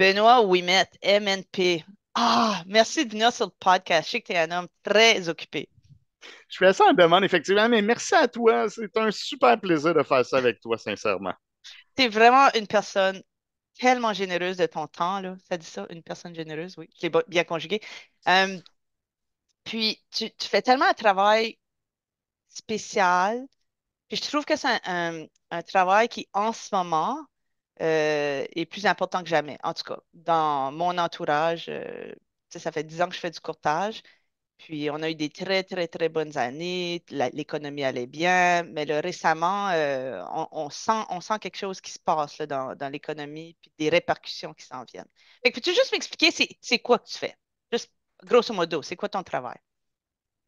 Benoît Ouimet, MNP. Ah, merci de venir sur le podcast. Je sais que tu es un homme très occupé. Je fais ça en demande, effectivement, mais merci à toi. C'est un super plaisir de faire ça avec toi, sincèrement. Tu es vraiment une personne tellement généreuse de ton temps, là. Ça dit ça, une personne généreuse, oui. Je l'ai bien conjugué. Euh, puis, tu fais tellement un travail spécial. Puis, je trouve que c'est un travail qui, en ce moment, est plus important que jamais. En tout cas, dans mon entourage, tu sais, ça fait 10 ans que je fais du courtage. Puis on a eu des très, très, très bonnes années. L'économie allait bien. Mais là, récemment, on sent quelque chose qui se passe là, dans l'économie, puis des répercussions qui s'en viennent. Fait que peux-tu juste m'expliquer c'est quoi que tu fais? Juste grosso modo, c'est quoi ton travail?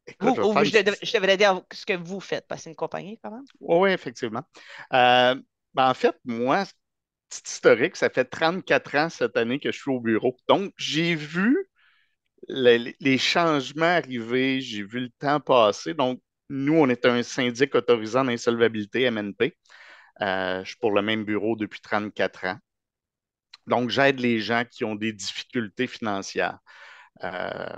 Écoute, Vous, je vais te faire ou une petite... je devrais dire ce que vous faites, parce que c'est une compagnie quand même. Oui, effectivement. Euh, en fait, moi, petit historique, ça fait 34 ans cette année que je suis au bureau. Donc, j'ai vu les changements arriver, j'ai vu le temps passer. Donc, nous, on est un syndic autorisant d'insolvabilité, MNP. Je suis pour le même bureau depuis 34 ans. Donc, j'aide les gens qui ont des difficultés financières. Euh,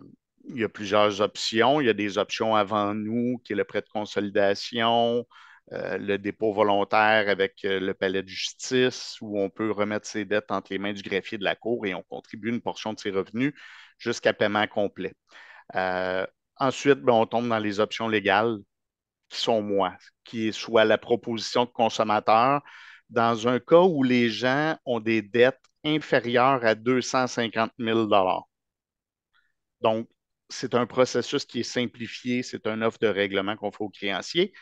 il y a plusieurs options. Il y a des options avant nous, qui est le prêt de consolidation, le dépôt volontaire avec le palais de justice, où on peut remettre ses dettes entre les mains du greffier de la Cour et on contribue une portion de ses revenus jusqu'à paiement complet. Euh, Ensuite, ben, on tombe dans les options légales qui sont moi, qui est soit la proposition de consommateur dans un cas où les gens ont des dettes inférieures à 250 000. Donc, c'est un processus qui est simplifié, c'est une offre de règlement qu'on fait aux créanciers.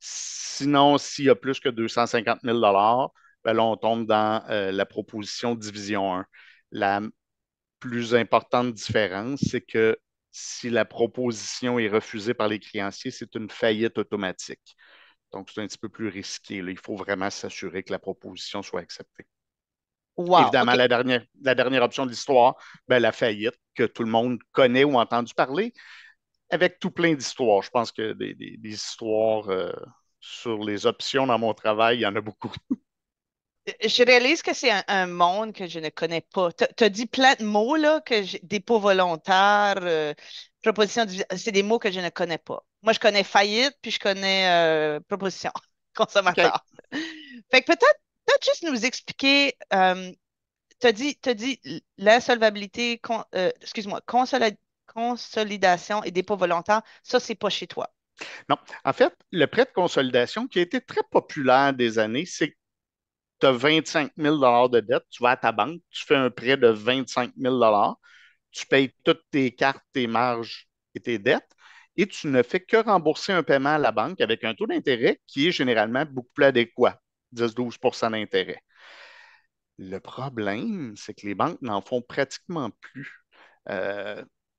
Sinon, s'il y a plus que 250 000 ben là, on tombe dans la proposition division 1. La plus importante différence, c'est que si la proposition est refusée par les créanciers, c'est une faillite automatique. Donc, c'est un petit peu plus risqué, là. Il faut vraiment s'assurer que la proposition soit acceptée. Wow, Évidemment, OK. la dernière option de l'histoire, ben, la faillite, que tout le monde connaît ou a entendu parler, avec tout plein d'histoires. Je pense que des histoires sur les options dans mon travail, il y en a beaucoup. Je réalise que c'est un monde que je ne connais pas. Tu as dit plein de mots, là, dépôt volontaire, proposition, c'est des mots que je ne connais pas. Moi, je connais faillite, puis je connais proposition, OK. consommateur. Fait que peut-être juste nous expliquer, tu as dit l'insolvabilité, excuse-moi, consolidation et dépôt volontaire, ça, c'est pas chez toi. Non. En fait, le prêt de consolidation qui a été très populaire des années, c'est que tu as 25 000 de dette, tu vas à ta banque, tu fais un prêt de 25 000 tu payes toutes tes cartes, tes marges et tes dettes, et tu ne fais que rembourser un paiement à la banque avec un taux d'intérêt qui est généralement beaucoup plus adéquat, 10-12 d'intérêt. Le problème, c'est que les banques n'en font pratiquement plus.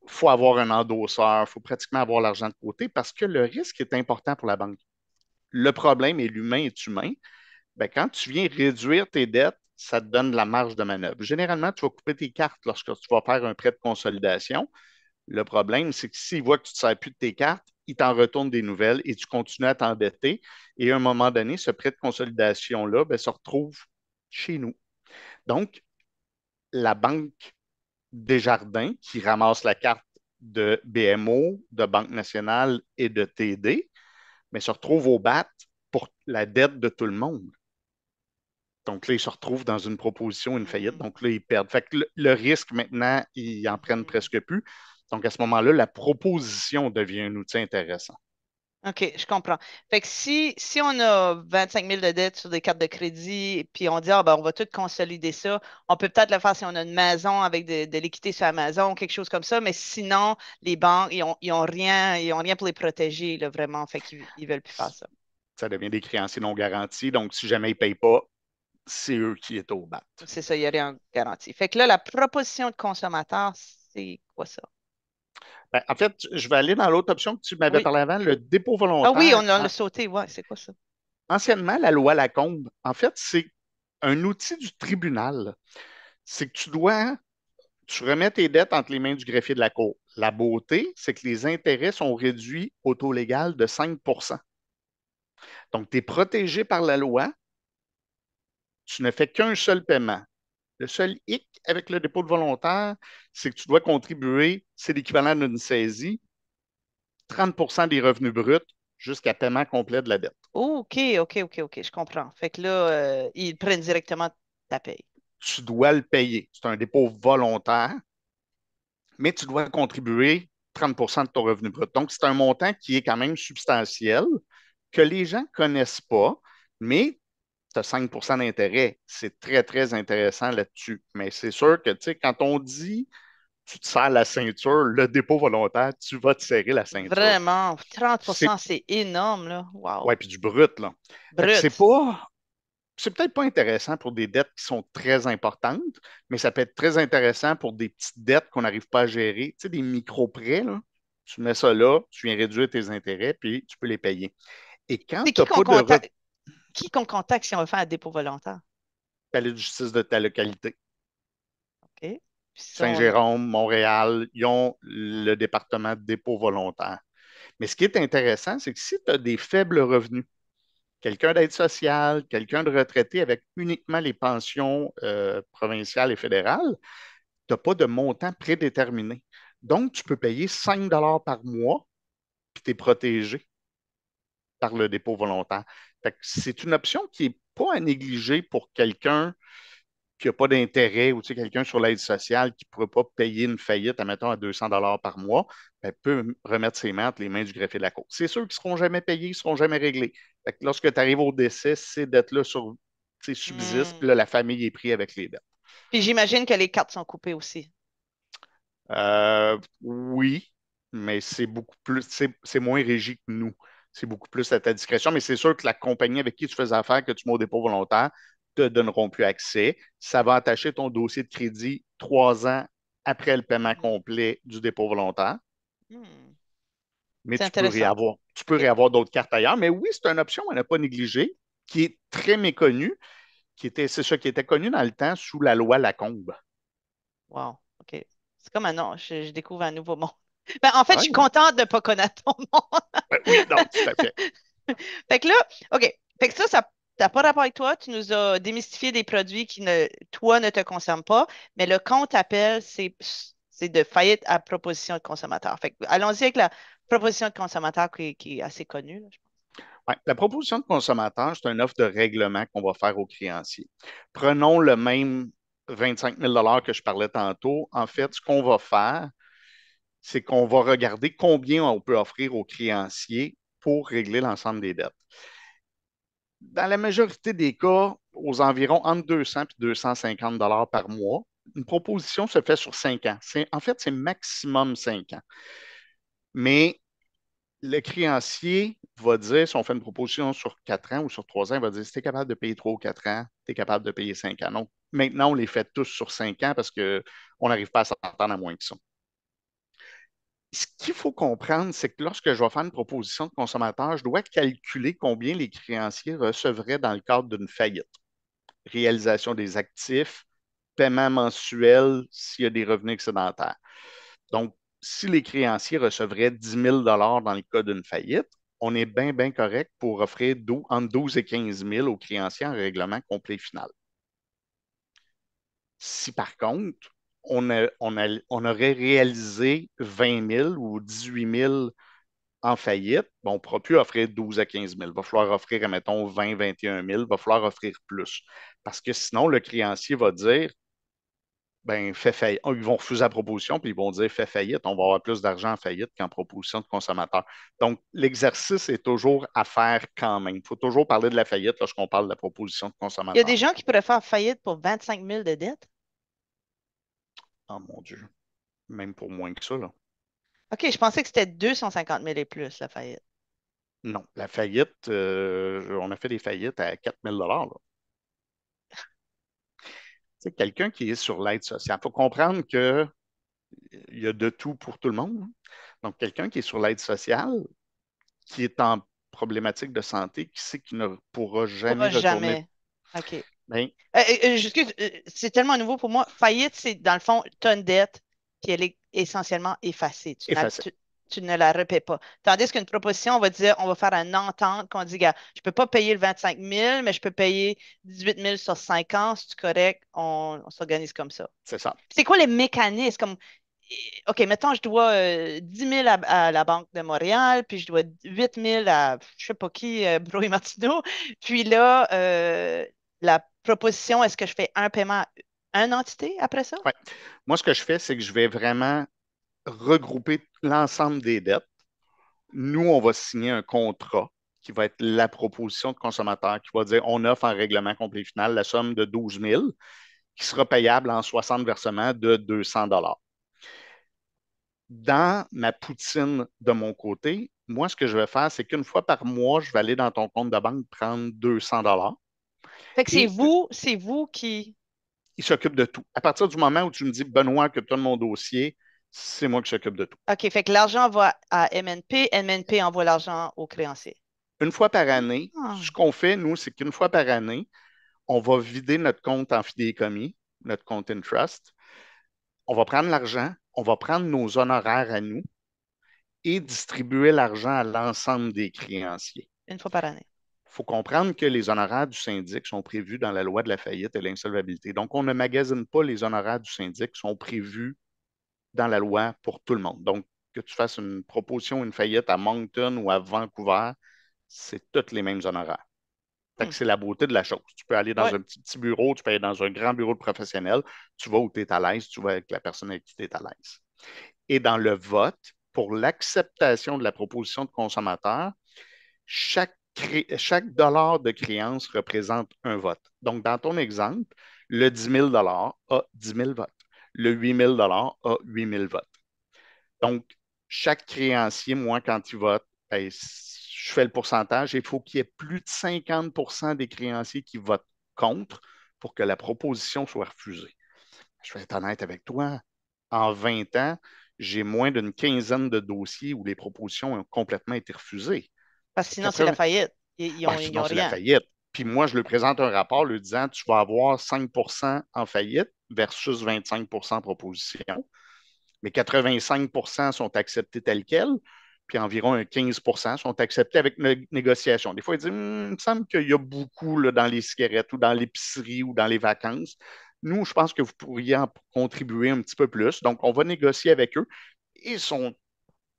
Il faut avoir un endosseur, il faut pratiquement avoir l'argent de côté parce que le risque est important pour la banque. Le problème est l'humain est humain. Ben, quand tu viens réduire tes dettes, ça te donne de la marge de manœuvre. Généralement, tu vas couper tes cartes lorsque tu vas faire un prêt de consolidation. Le problème, c'est que s'ils voient que tu ne te sers plus de tes cartes, ils t'en retournent des nouvelles et tu continues à t'endetter. Et à un moment donné, ce prêt de consolidation-là ben, se retrouve chez nous. Donc, la banque Desjardins, qui ramasse la carte de BMO, de Banque nationale et de TD, mais se retrouve au BAT pour la dette de tout le monde. Donc là, ils se retrouvent dans une proposition, une faillite. Mhm, Donc là, ils perdent. Fait que le risque, maintenant, ils en prennent mhm. presque plus. Donc à ce moment-là, la proposition devient un outil intéressant. OK, je comprends. Fait que si on a 25 000 de dettes sur des cartes de crédit, puis on dit, ah, ben, on va tout consolider ça, on peut peut-être le faire si on a une maison avec de l'équité sur la maison, quelque chose comme ça, mais sinon, les banques, ils ont rien pour les protéger, là, vraiment. Fait qu'ils veulent plus faire ça. Ça devient des créanciers non garantis. Donc si jamais ils ne payent pas, c'est eux qui est au BAT. C'est ça, il n'y a rien de garanti. Fait que là, la proposition de consommateur, c'est quoi ça? Ben, en fait, je vais aller dans l'autre option que tu m'avais Oui. parlé avant, le dépôt Ah oui, volontaire. on l'a sauté. Ouais, c'est quoi ça? Anciennement, la loi Lacombe, en fait, c'est un outil du tribunal. C'est que tu remets tes dettes entre les mains du greffier de la Cour. La beauté, c'est que les intérêts sont réduits au taux légal de 5. Donc, tu es protégé par la loi, tu ne fais qu'un seul paiement. Le seul hic avec le dépôt de volontaire, c'est que tu dois contribuer, c'est l'équivalent d'une saisie, 30 des revenus bruts jusqu'à paiement complet de la dette. Oh, OK, OK, OK, OK, je comprends. Fait que là, ils prennent directement ta paye. Tu dois le payer. C'est un dépôt volontaire, mais tu dois contribuer 30 de ton revenu brut. Donc, c'est un montant qui est quand même substantiel, que les gens ne connaissent pas, mais tu as 5 d'intérêt. C'est très, très intéressant là-dessus. Mais c'est sûr que, tu sais, quand on dit tu te serres la ceinture, le dépôt volontaire, tu vas te serrer la ceinture. Vraiment, 30 C'est, c'est énorme, là. Wow. ouais, puis du brut, là. Fait que Brut. c'est peut-être pas intéressant pour des dettes qui sont très importantes, mais ça peut être très intéressant pour des petites dettes qu'on n'arrive pas à gérer. Tu sais, des micro-prêts, là. Tu mets ça là, tu viens réduire tes intérêts, puis tu peux les payer. Et quand C'est tu n'as pas de qui qu'on contacte si on veut faire un dépôt volontaire? palais de justice de ta localité, OK. Puis ça, Saint-Jérôme, Montréal, ils ont le département de dépôt volontaire. Mais ce qui est intéressant, c'est que si tu as des faibles revenus, quelqu'un d'aide sociale, quelqu'un de retraité avec uniquement les pensions provinciales et fédérales, tu n'as pas de montant prédéterminé. Donc, tu peux payer 5 par mois, puis tu es protégé par le dépôt volontaire. Fait que c'est une option qui n'est pas à négliger pour quelqu'un qui n'a pas d'intérêt ou tu sais, quelqu'un sur l'aide sociale qui ne pourrait pas payer une faillite, admettons, à 200 par mois, ben, peut remettre ses mains entre les mains du greffier de la Cour. C'est sûr qu'ils ne seront jamais payés, ils ne seront jamais réglés. Fait que lorsque tu arrives au décès, ces dettes-là subsistent, puis hmm. là, la famille est prise avec les dettes. Puis j'imagine que les cartes sont coupées aussi. Oui, mais c'est beaucoup plus, c'est moins régi que nous. C'est beaucoup plus à ta discrétion, mais c'est sûr que la compagnie avec qui tu fais affaire, que tu mets au dépôt volontaire, te donneront plus accès. Ça va attacher ton dossier de crédit 3 ans après le paiement Mhm. complet du dépôt volontaire, Hmm. mais C'est intéressant. tu peux OK. réavoir d'autres cartes ailleurs. Mais oui, c'est une option à ne pas négliger, qui est très méconnue, c'est ça qui était connu dans le temps sous la loi Lacombe. Wow. OK. C'est comme un nom. Je découvre un nouveau monde. Ben, en fait, je Oui, suis contente de ne pas connaître ton monde. oui, non, tout à fait. Fait que là, OK. Fait que ça n'a pas rapport avec toi. Tu nous as démystifié des produits qui toi, ne te concernent pas. Mais le compte appel, c'est de faillite à proposition de consommateur. Fait que allons-y avec la proposition de consommateur qui est assez connue, là, je pense. Ouais, la proposition de consommateur, c'est une offre de règlement qu'on va faire aux créanciers. Prenons le même 25 000 que je parlais tantôt. En fait, ce qu'on va faire, c'est qu'on va regarder combien on peut offrir aux créanciers pour régler l'ensemble des dettes. Dans la majorité des cas, aux environs entre 200 et 250 par mois, une proposition se fait sur 5 ans. En fait, c'est maximum 5 ans. Mais le créancier va dire, si on fait une proposition sur 4 ans ou sur 3 ans, il va dire si tu es capable de payer 3 ou 4 ans, tu es capable de payer 5 ans. Donc, maintenant, on les fait tous sur 5 ans parce qu'on n'arrive pas à s'entendre à moins que ça. Ce qu'il faut comprendre, c'est que lorsque je vais faire une proposition de consommateur, je dois calculer combien les créanciers recevraient dans le cadre d'une faillite. Réalisation des actifs, paiement mensuel s'il y a des revenus excédentaires. Donc, si les créanciers recevraient 10 000 dans le cas d'une faillite, on est bien, bien correct pour offrir entre 12 et 15 000 aux créanciers en règlement complet final. Si par contre, on aurait réalisé 20 000 ou 18 000 en faillite, bon, on ne pourra plus offrir 12 à 15 000. Il va falloir offrir, mettons, 20, 21 000. Il va falloir offrir plus. Parce que sinon, le créancier va dire ben, fait faillite. Ils vont refuser la proposition, puis ils vont dire fait faillite, on va avoir plus d'argent en faillite qu'en proposition de consommateur. Donc, l'exercice est toujours à faire quand même. Il faut toujours parler de la faillite lorsqu'on parle de la proposition de Il y a consommateur. des gens qui pourraient faire faillite pour 25 000 de dette. Oh mon Dieu, même pour moins que ça, là. OK, je pensais que c'était 250 000 et plus, la faillite. Non, la faillite, on a fait des faillites à 4 000 là. C'est quelqu'un qui est sur l'aide sociale. Il faut comprendre qu'il y a de tout pour tout le monde, hein. Donc, quelqu'un qui est sur l'aide sociale, qui est en problématique de santé, qui sait qu'il ne pourra jamais Pourra retourner. jamais. OK. Ben, Excuse, c'est tellement nouveau pour moi. Faillite, c'est dans le fond, tu as une dette, puis elle est essentiellement effacée. effacé. tu ne la repaies pas. Tandis qu'une proposition, on va dire, on va faire une entente qu'on dit, gars, je ne peux pas payer le 25 000, mais je peux payer 18 000 sur 5 ans, c'est correct, on s'organise comme ça. C'est ça. C'est quoi les mécanismes? Comme, OK, mettons, je dois 10 000 à la Banque de Montréal, puis je dois 8 000 à je sais pas qui, Bro et Martineau. Puis là, la proposition, est-ce que je fais un paiement à une entité après ça? Ouais. Moi, ce que je fais, c'est que je vais vraiment regrouper l'ensemble des dettes. Nous, on va signer un contrat qui va être la proposition de consommateur qui va dire on offre en règlement complet final la somme de 12 000 qui sera payable en 60 versements de 200 dollars. Dans ma poutine de mon côté, moi, ce que je vais faire, c'est qu'une fois par mois, je vais aller dans ton compte de banque prendre 200 dollars Fait que et c'est vous qui. il s'occupe de tout. À partir du moment où tu me dis, Benoît, que tu as mon dossier, c'est moi qui s'occupe de tout. OK, fait que l'argent va à MNP, MNP envoie l'argent au créancier. Une fois par année, Ah, ce qu'on fait, nous, c'est qu'une fois par année, on va vider notre compte en fidéicommis, notre compte in trust. On va prendre l'argent, on va prendre nos honoraires à nous et distribuer l'argent à l'ensemble des créanciers. une fois par année. Il faut comprendre que les honoraires du syndic sont prévus dans la loi de la faillite et l'insolvabilité. Donc, on ne magasine pas les honoraires du syndic, sont prévus dans la loi pour tout le monde. Donc, que tu fasses une proposition, une faillite à Moncton ou à Vancouver, c'est tous les mêmes honoraires. Fait Hmm. que c'est la beauté de la chose. Tu peux aller dans Ouais. un petit bureau, tu peux aller dans un grand bureau de professionnel, tu vas où tu es à l'aise, tu vas avec la personne avec qui tu es à l'aise. Et dans le vote, pour l'acceptation de la proposition de consommateur, chaque dollar de créance représente un vote. Donc, dans ton exemple, le 10 000 a 10 000 votes. Le 8 000 a 8 000 votes. Donc, chaque créancier, moi, quand il vote, ben, je fais le pourcentage et il faut qu'il y ait plus de 50 des créanciers qui votent contre pour que la proposition soit refusée. Je vais être honnête avec toi. En 20 ans, j'ai moins d'une quinzaine de dossiers où les propositions ont complètement été refusées. Parce que sinon, c'est la 80... faillite. Ils sinon, ont c'est la rien. faillite. Puis moi, je lui présente un rapport lui disant tu vas avoir 5 en faillite versus 25 en proposition, mais 85 sont acceptés tels quels, puis environ un 15 sont acceptés avec négociation. Des fois, ils disent il me semble qu'il y a beaucoup là, dans les cigarettes ou dans l'épicerie ou dans les vacances. Nous, je pense que vous pourriez en contribuer un petit peu plus. Donc, on va négocier avec eux. Ils sont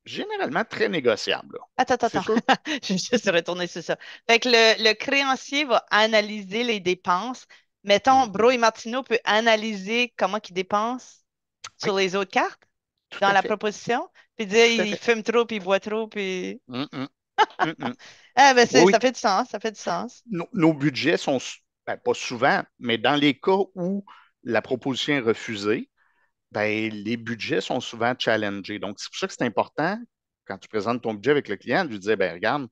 généralement très négociables. Là. Attends, C'est attends, sûr. attends. Je vais juste retourner sur ça. Fait que le créancier va analyser les dépenses. Mettons, Mm-hmm. Bro et Martineau peut analyser comment ils dépensent Oui, sur les autres cartes tout dans à la fait. proposition, puis dire Tout à il fait. fume trop, puis il boit trop, puis. Mm-mm. Mm-mm. Ah, ben Oui, ça oui. fait du sens, ça fait du sens. Nos budgets sont, ben, pas souvent, mais dans les cas où la proposition est refusée, ben, les budgets sont souvent challengés. Donc, c'est pour ça que c'est important, quand tu présentes ton budget avec le client, de lui dire, ben, regarde,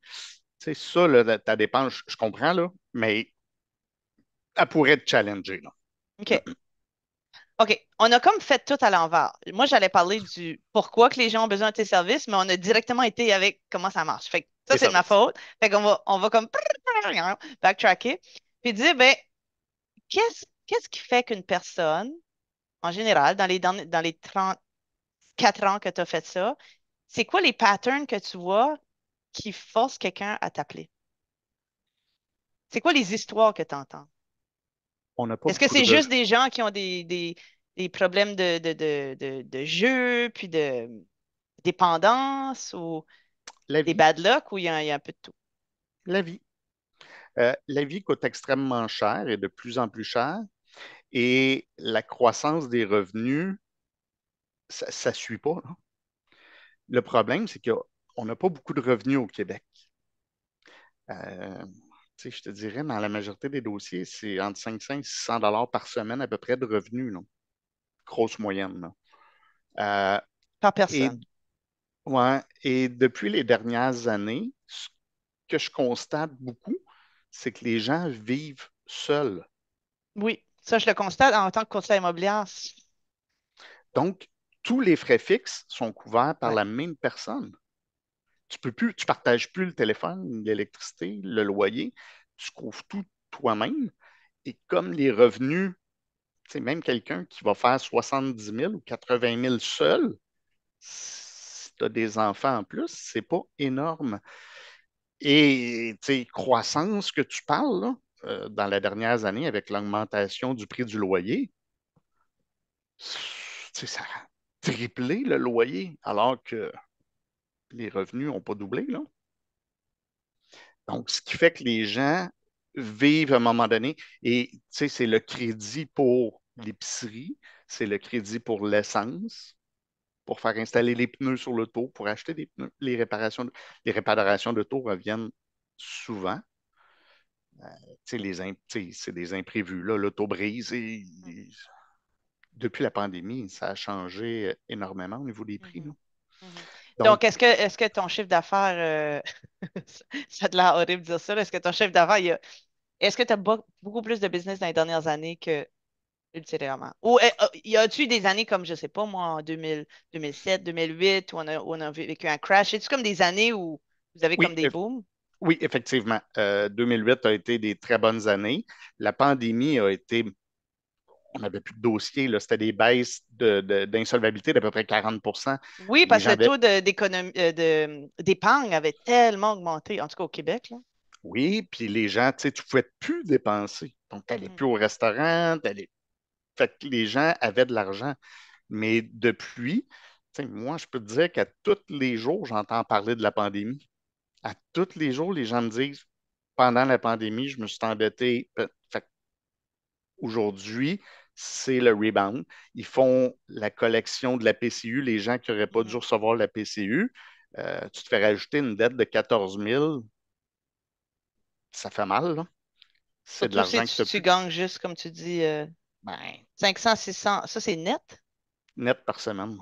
tu sais, ça, là, ta dépense, je comprends, là, mais elle pourrait être challengée. Là. OK. OK. On a comme fait tout à l'envers. Moi, j'allais parler du pourquoi que les gens ont besoin de tes services, mais on a directement été avec comment ça marche. Fait que ça, Les c'est de ma services. faute. Fait qu'on on va comme backtracker, puis dire, ben, qu'est-ce qui fait qu'une personne, en général, dans les 34 ans que tu as fait ça, c'est quoi les patterns que tu vois qui forcent quelqu'un à t'appeler? C'est quoi les histoires que tu entends? On n'a pas Est-ce que beaucoup de c'est juste revenus. des gens qui ont des problèmes de jeu, puis de dépendance, ou La des vie, bad luck, ou il y a un peu de tout? la vie. La vie coûte extrêmement cher et de plus en plus cher. Et la croissance des revenus, ça ne suit pas. Là. Le problème, c'est qu'on n'a pas beaucoup de revenus au Québec. Euh, je te dirais, dans la majorité des dossiers, c'est entre 500 et 600 dollars par semaine à peu près de revenus, là. Grosse moyenne. Là. Euh, Par et, personne. ouais, et depuis les dernières années, ce que je constate beaucoup, c'est que les gens vivent seuls. Oui, ça, je le constate en tant que conseiller immobilier. Donc, tous les frais fixes sont couverts par Ouais. la même personne. Tu partages plus le téléphone, l'électricité, le loyer, tu couvres tout toi-même. Et comme les revenus, même quelqu'un qui va faire 70 000 ou 80 000 seul, tu as des enfants en plus, c'est pas énorme. Et tu sais, croissance que tu parles, là, dans les dernières années avec l'augmentation du prix du loyer, tu sais, ça a triplé le loyer, alors que les revenus n'ont pas doublé, là. Donc, ce qui fait que les gens vivent à un moment donné, et tu sais, c'est le crédit pour l'épicerie, c'est le crédit pour l'essence, pour faire installer les pneus sur l'auto, pour acheter des pneus. Les réparations d'auto reviennent souvent. Tu sais, c'est des imprévus, là. L'auto brise. Depuis la pandémie, ça a changé énormément au niveau des prix, là. Mhm. Mhm. Donc, Donc, est-ce que ton chiffre d'affaires, ça a de l'air horrible de dire ça, là, est-ce que ton chiffre d'affaires, est-ce que tu as beaucoup plus de business dans les dernières années que ultérieurement? Ou y a-tu eu des années comme, je sais pas, moi, en 2000, 2007, 2008, où on a vécu un crash? C'est-tu comme des années où vous avez comme oui, des booms? oui, effectivement. 2008 a été des très bonnes années. La pandémie a été, on n'avait plus de dossiers, là, c'était des baisses d'insolvabilité d'à peu près 40. Oui, Les parce que gens le avaient, taux d'épargne avait tellement augmenté, en tout cas au Québec, là. oui, puis les gens, tu sais, tu ne pouvais plus dépenser. Donc, tu n'allais Mhm, plus au restaurant, fait que les gens avaient de l'argent. Mais depuis, tu sais, moi, je peux te dire qu'à tous les jours, j'entends parler de la pandémie. À tous les jours, les gens me disent, pendant la pandémie, je me suis endetté. Fait qu'aujourd'hui, c'est le rebound. Ils mhm, font la collection de la PCU, les gens qui n'auraient pas dû mhm. recevoir la PCU. Tu te fais rajouter une dette de 14 000, ça fait mal, là. C'est de Surtout si l'argent que tu tu, n'as tu plus. gagnes juste, comme tu dis, Ben, 500, 600, ça c'est net. net par semaine.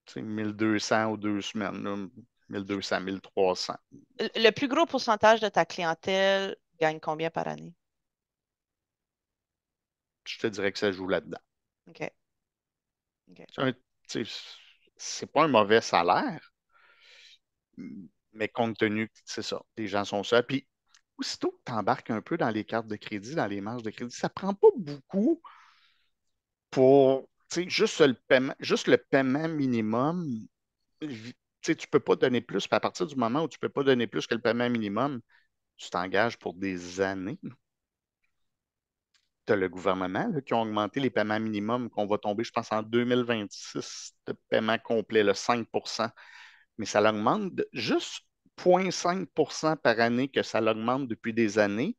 C'est 1200 ou 2 semaines, là. 1200, 1300. Le plus gros pourcentage de ta clientèle gagne combien par année? Je te dirais que ça joue là-dedans. OK. OK. Tu sais, c'est pas un mauvais salaire, mais compte tenu que c'est ça, les gens sont seuls. Puis, aussitôt que tu embarques un peu dans les cartes de crédit, dans les marges de crédit, ça prend pas beaucoup pour, tu sais, juste le paiement minimum. Tu sais, tu peux pas donner plus. Puis à partir du moment où tu peux pas donner plus que le paiement minimum, tu t'engages pour des années. Tu as le gouvernement là, qui a augmenté les paiements minimums, qu'on va tomber, je pense, en 2026, de paiement complet, le 5. Mais ça l'augmente de juste 0,5 par année que ça l'augmente depuis des années.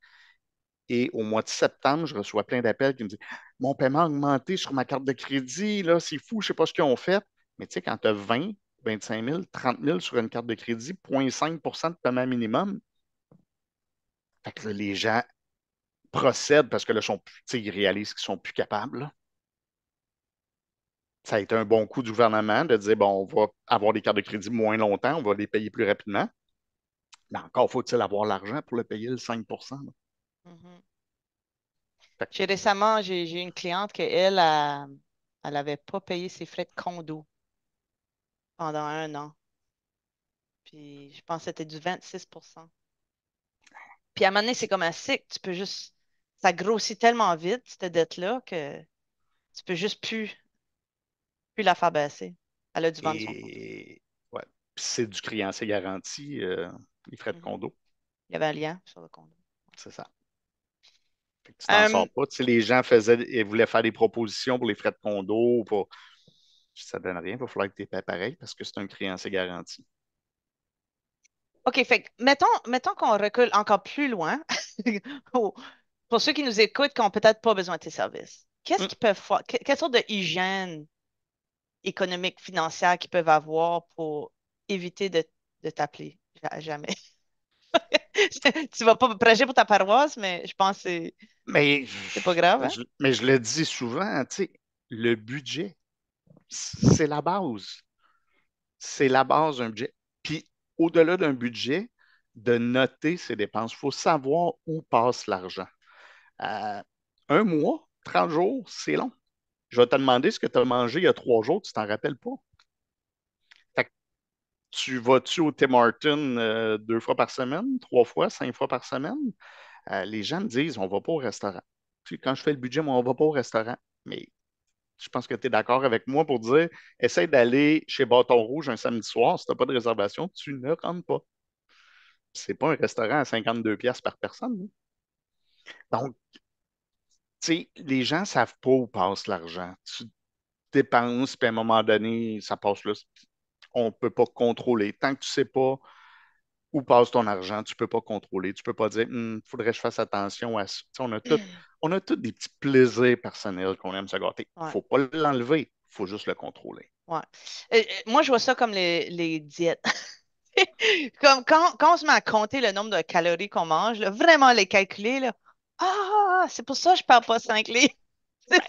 Et au mois de septembre, je reçois plein d'appels qui me disent mon paiement a augmenté sur ma carte de crédit, là, c'est fou, je ne sais pas ce qu'ils ont fait. Mais tu sais, quand tu as 20, 25 000, 30 000 sur une carte de crédit, 0,5 de paiement minimum, fait que là, les gens procèdent parce que là, ils réalisent qu'ils sont plus capables, là. Ça a été un bon coup du gouvernement de dire bon, on va avoir des cartes de crédit moins longtemps, on va les payer plus rapidement. Mais encore faut-il avoir l'argent pour le payer le 5 là. Mhm. Fait Récemment, j'ai une cliente qui, elle n'avait pas payé ses frais de condo pendant un an. Puis je pense que c'était du 26%. Puis à un moment donné, c'est comme un cycle. Tu peux juste. Ça grossit tellement vite, cette dette-là, que tu peux juste plus la faire baisser. Elle a dû vendre son condo. Et ouais, c'est du créancier garanti, les frais de Mhm. condo, Il y avait un lien sur le condo. c'est ça. Fait que tu t'en Euh, sors pas. Tu sais, les gens voulaient faire des propositions pour les frais de condo, ça ne donne rien, il va falloir que tu paies pareil parce que c'est un créancier garanti. OK, fait que mettons qu'on recule encore plus loin. Pour pour ceux qui nous écoutent, qui n'ont peut-être pas besoin de tes services. Qu'est-ce Hum. qu'ils peuvent faire? Quelle sorte de hygiène économique, financière qu'ils peuvent avoir pour éviter de t'appeler? Jamais. Tu vas pas prêcher pour ta paroisse, mais je pense que Mais, c'est pas grave, hein? mais je le dis souvent, tu sais, le budget, c'est la base. C'est la base d'un budget. Puis, au-delà d'un budget, de noter ses dépenses. Il faut savoir où passe l'argent. Euh, un mois, 30 jours, c'est long. Je vais te demander ce que tu as mangé il y a 3 jours, tu t'en rappelles pas. Fait que tu vas-tu au Tim Hortons 2 fois par semaine, 3 fois, 5 fois par semaine? Les gens me disent, on va pas au restaurant. Tu sais, quand je fais le budget, moi, on va pas au restaurant. Mais Je pense que tu es d'accord avec moi pour dire, essaye d'aller chez Bâton Rouge un samedi soir. Si tu n'as pas de réservation, tu ne rentres pas. C'est pas un restaurant à 52 pièces par personne, hein. Donc, tu sais, les gens ne savent pas où passe l'argent. Tu dépenses, puis à un moment donné, ça passe là. On ne peut pas contrôler. Tant que tu ne sais pas où passe ton argent, tu ne peux pas contrôler. Tu ne peux pas dire, il faudrait que je fasse attention à ça. Tu sais, on a tous des petits plaisirs personnels qu'on aime se gâter. Il ne Ouais, faut pas l'enlever, il faut juste le contrôler. ouais. Moi, je vois ça comme les diètes. Comme quand on se met à compter le nombre de calories qu'on mange, là, vraiment les calculer, là, c'est pour ça que je ne perds pas 5 livres. C'est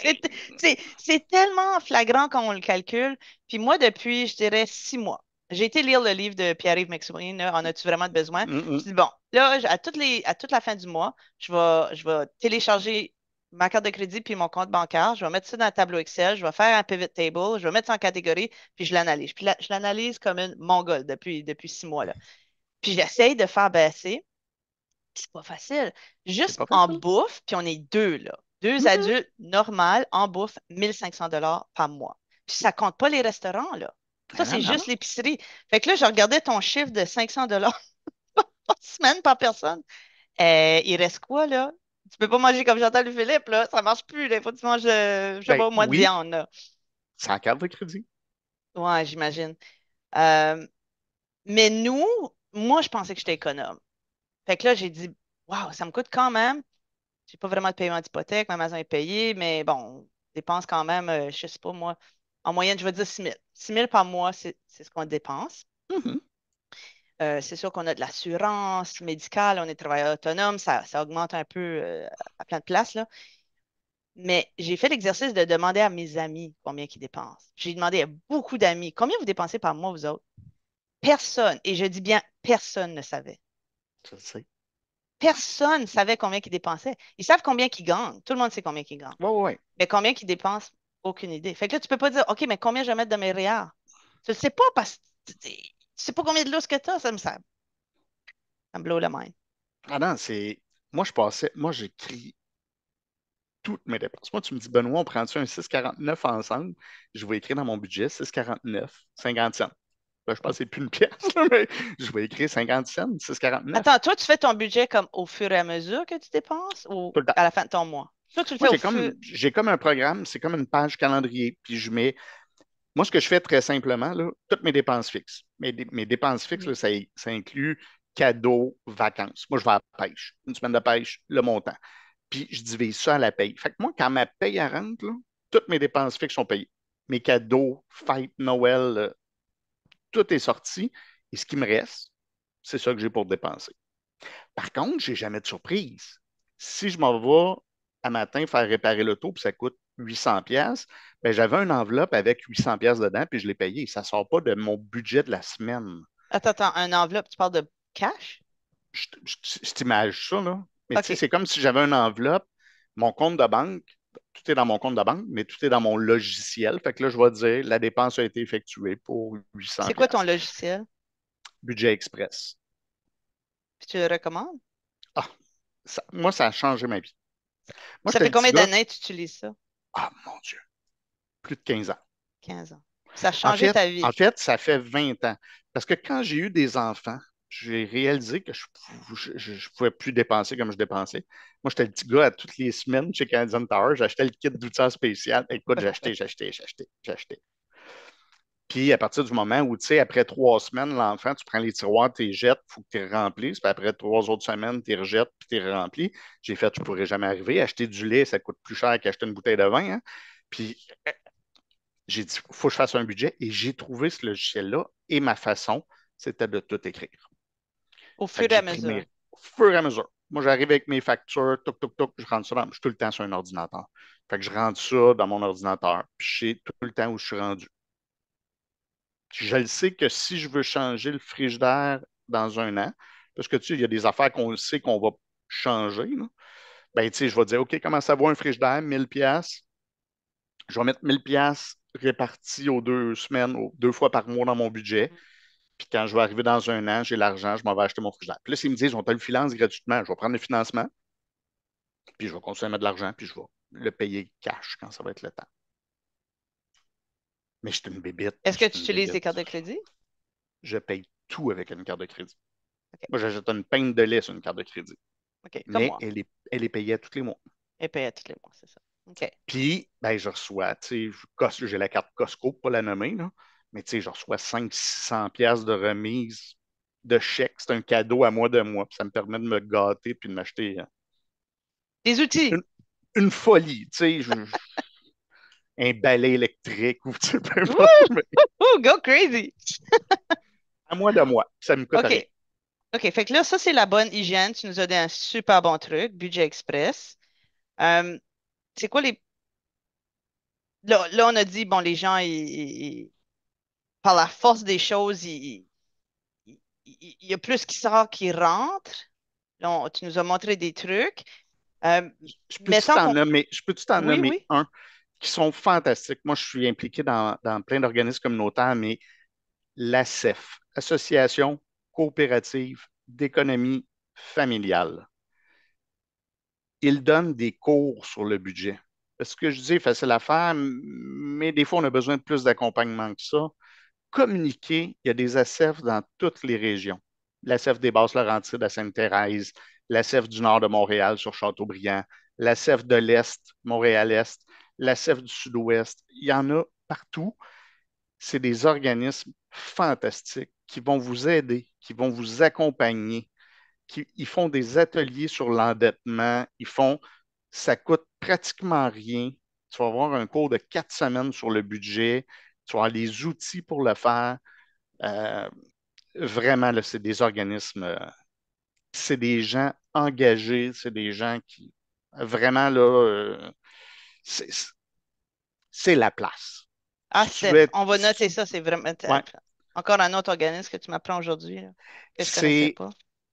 c'est- Ben, c'est tellement flagrant quand on le calcule. Puis moi, depuis, je dirais 6 mois, j'ai été lire le livre de Pierre-Yves McSween, là, En as-tu vraiment besoin? mm, Je mm, dis, bon, là, à toute la fin du mois, je vais télécharger ma carte de crédit puis mon compte bancaire. Je vais mettre ça dans un tableau Excel. Je vais faire un pivot table. Je vais mettre ça en catégorie, puis je l'analyse. Puis je l'analyse comme une mongole depuis 6 mois, là. Puis j'essaye de faire baisser. C'est pas facile. c'est Juste pas en facile. bouffe, puis on est deux, là. Deux Mhm. adultes normales en bouffe, 1500 $ par mois. Puis ça compte pas les restaurants, là. Ça, Ben non, c'est non, non. juste l'épicerie. Fait que là, je regardais ton chiffre de 500 $ par semaine par personne. Il reste quoi, là? Tu peux pas manger comme Chantal Philippe, là. Ça marche plus, là. Il faut que tu manges, je sais Ben pas, moins de oui, viande, là. c'est en carte de crédit. Ouais, j'imagine. Euh, mais nous, moi, je pensais que j'étais économe. Fait que là, j'ai dit, waouh, ça me coûte quand même. J'ai pas vraiment de paiement d'hypothèque, ma maison est payée, mais bon, on dépense quand même, je sais pas moi, en moyenne, je vais dire 6 000. 6 000 par mois, c'est ce qu'on dépense. Mhm. C'est sûr qu'on a de l'assurance médicale, on est travailleur autonome, ça augmente un peu à plein de places, là. Mais j'ai fait l'exercice de demander à mes amis combien ils dépensent. J'ai demandé à beaucoup d'amis, combien vous dépensez par mois, vous autres? Personne, et je dis bien personne ne savait. Je sais. Personne ne savait combien ils dépensaient. Ils savent combien ils gagnent. Tout le monde sait combien ils gagnent. Ouais, ouais, ouais. Mais combien qu'ils dépensent, aucune idée. Fait que là, tu peux pas dire, OK, mais combien je vais mettre de mes REER? Tu le sais pas parce que tu sais pas combien de lousse que tu as, ça me blow la mind. Ah non, c'est. Moi, moi, j'écris toutes mes dépenses. Moi, tu me dis, Benoît, on prend-tu un 6,49 ensemble? Je vais écrire dans mon budget 6,49, 50 cents. Là, je pense que c'est plus une pièce, là, mais je vais écrire 50 cents, 6,49 Attends, toi, tu fais ton budget comme au fur et à mesure que tu dépenses ou tout le temps. à la fin de ton mois? Toi, tu le Moi, fais au fur. j'ai comme un programme, c'est comme une page calendrier, puis je mets. Moi, ce que je fais très simplement, là, toutes mes dépenses fixes. Mes dépenses fixes, Mhm. là, ça inclut cadeaux, vacances. Moi, je vais à la pêche. Une semaine de pêche, le montant. Puis je divise ça à la paye. Fait que moi, quand ma paye elle rentre, là, toutes mes dépenses fixes sont payées. Mes cadeaux, fêtes, Noël, tout est sorti. Et ce qui me reste, c'est ça que j'ai pour dépenser. Par contre, j'ai jamais de surprise. Si je m'en vais à matin faire réparer l'auto, puis ça coûte 800 pièces, ben j'avais une enveloppe avec 800 pièces dedans, puis je l'ai payé. Ça sort pas de mon budget de la semaine. Attends, un enveloppe, tu parles de cash? Je t'imagine ça, là. Mais tu sais, OK. c'est comme si j'avais une enveloppe, mon compte de banque, tout est dans mon compte de banque, mais tout est dans mon logiciel. Fait que là, je vais dire, la dépense a été effectuée pour 800 C'est quoi ton pièces. logiciel? Budget Express. Puis tu le recommandes? Ah, moi, ça a changé ma vie. Moi, Ça j'étais fait le petit combien gars. d'années que tu utilises ça? Ah, mon Dieu, plus de 15 ans. 15 ans. Ça a En changé fait, ta vie. en fait, ça fait 20 ans. Parce que quand j'ai eu des enfants, j'ai réalisé que je pouvais plus dépenser comme je dépensais. Moi, j'étais le petit gars à toutes les semaines chez Canadian Tower. J'achetais le kit d'outils spécial. Écoute, j'achetais. Puis à partir du moment où, tu sais, après 3 semaines, l'enfant, tu prends les tiroirs, tu les jettes, il faut que tu les remplisses. Puis après 3 autres semaines, tu les rejettes, puis tu les remplis. J'ai fait, je ne pourrais jamais arriver. Acheter du lait, ça coûte plus cher qu'acheter une bouteille de vin, hein. Puis j'ai dit, il faut que je fasse un budget et j'ai trouvé ce logiciel-là et ma façon, c'était de tout écrire. Au Fait fur que et à j'ai pris mesure. au fur et à mesure. Moi, j'arrive avec mes factures, toc, toc, toc, je rentre ça je suis tout le temps sur un ordinateur. Fait que je rentre ça dans mon ordinateur, puis je sais tout le temps où je suis rendu. Je le sais que si je veux changer le frigidaire dans un an, parce que tu sais, il y a des affaires qu'on sait qu'on va changer, là, ben, tu sais, je vais dire, OK, comment ça va un frigidaire, 1000 pièces. Je vais mettre 1000 pièces répartis aux 2 semaines, aux 2 fois par mois dans mon budget. Puis quand je vais arriver dans un an, j'ai l'argent, je m'en vais acheter mon frigidaire. Puis là, s'ils me disent, on te le finance gratuitement, je vais prendre le financement, puis je vais continuer à mettre de l'argent, puis je vais le payer cash quand ça va être le temps. Mais je suis une bébite, Est-ce je que suis tu une utilises des cartes bébite. de crédit? Je paye tout avec une carte de crédit. OK. Moi, j'achète une pinte de lait sur une carte de crédit. OK. Comme Mais moi. elle est payée à tous les mois. Et paye à tous les mois, c'est ça. OK. Puis, ben, je reçois, tu sais, j'ai la carte Costco, pour pas la nommer, là, mais tu sais, je reçois 500-600 pièces de remise de chèque. C'est un cadeau à moi de moi. Puis ça me permet de me gâter puis de m'acheter Des outils. une, une folie, tu sais, un balai électrique ou tu sais, peu importe. Wouh! Mais Go crazy! à moi de moi. Ça me coûte rien. OK. OK. Fait que là, ça, c'est la bonne hygiène. Tu nous as donné un super bon truc, Budget Express. Euh, c'est quoi les. Là, on a dit, bon, les gens, par la force des choses, il y a plus qui sort qui rentre. Là, tu nous as montré des trucs. Euh, Je peux-tu mettons t'en qu'on. nommer, je peux-tu t'en Oui, nommer oui. un qui sont fantastiques? Moi, je suis impliqué dans plein d'organismes communautaires, mais l'ACEF, Association coopérative d'économie familiale. Ils donnent des cours sur le budget. Ce que je dis est facile à faire, mais des fois, on a besoin de plus d'accompagnement que ça. Communiquer, il y a des ACEF dans toutes les régions. L'ACEF des Basses-Laurentides à Sainte-Thérèse, l'ACEF du nord de Montréal sur Châteaubriand, l'ACEF de l'Est, Montréal-Est, l'ACEF du Sud-Ouest. Il y en a partout. C'est des organismes fantastiques qui vont vous aider, qui vont vous accompagner, ils font des ateliers sur l'endettement, ça coûte pratiquement rien. Tu vas avoir un cours de 4 semaines sur le budget, tu vas avoir les outils pour le faire. Euh, Vraiment, là, c'est des organismes, c'est des gens engagés, c'est des gens qui, vraiment, là, c'est c'est la place. Si tu veux ACEF. être, On va noter ça, c'est vraiment. ouais, Encore un autre organisme que tu m'apprends aujourd'hui, là, que je connaissais c'est, pas.